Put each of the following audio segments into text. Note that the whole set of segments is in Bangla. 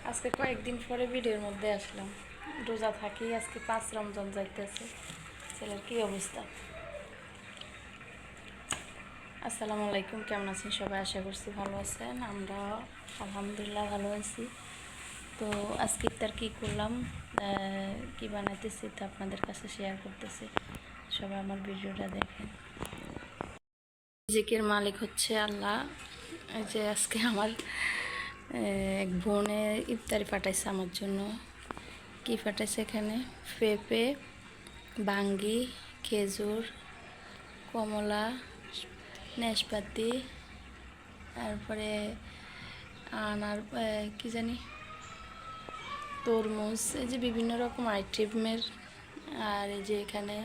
আজকে কয়েকদিন পরে ভিডিওর মধ্যে আসলাম। রোজা থাকি, আজকে 5 রমজান যাইতেছে। ছেলের কি অবস্থা? আসসালামু আলাইকুম, কেমন আছেন সবাই? আশা করছি ভালো আছেন। আমরা আলহামদুলিল্লাহ ভালো আছি। তো আজকে ইফতার কী করলাম, কি বানাইতেছি তা আপনাদের কাছে শেয়ার করতেছি। সবাই আমার ভিডিওটা দেখেন। রিজিকের মালিক হচ্ছে আল্লাহ। এই যে আজকে আমার এক বোনে ইফতারি পাঠাইছে আমার জন্য। কি পাঠাইছে এখানে? পেঁপে, বাঙ্গি, খেজুর, কমলা, নাশপাতি, তারপরে আনার কি জানি তরমুজ, এই যে বিভিন্ন রকম আইটেমের। আর এই যে এখানে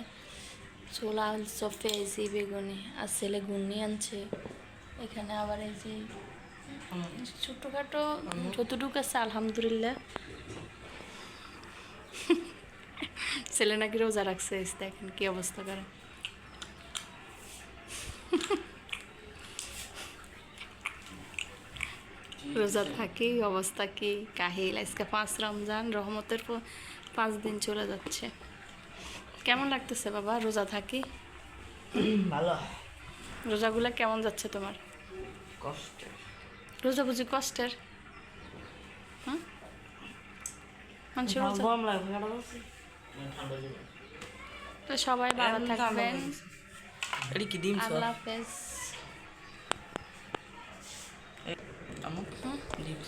ছোলা পেয়েছি, বেগুনি, আর ছেলে গুন্নি আনছে। এখানে আবার এই যে ছোটোখাটো যতটুকু আছে আলহামদুলিল্লাহ। ছেলে নাকি রোজা রাখছে, দেখেন কি অবস্থা করে। রোজা থাকি, অবস্থা কি কাহিল। আজকে 5 রমজান, রহমতের 5 দিন চলে যাচ্ছে। কেমন লাগতেছে বাবা রোজা থাকি? ভালো। রোজাগুলা কেমন যাচ্ছে তোমার? কষ্টের। রোজা বুঝি কষ্টের? হ্যাঁ, মানুষের রোজা। গরম লাগে ঠান্ডা তো সবাই ভালো থাকবেন। এটা কি ডিম? আল্লাহ হাফেজ। ডিম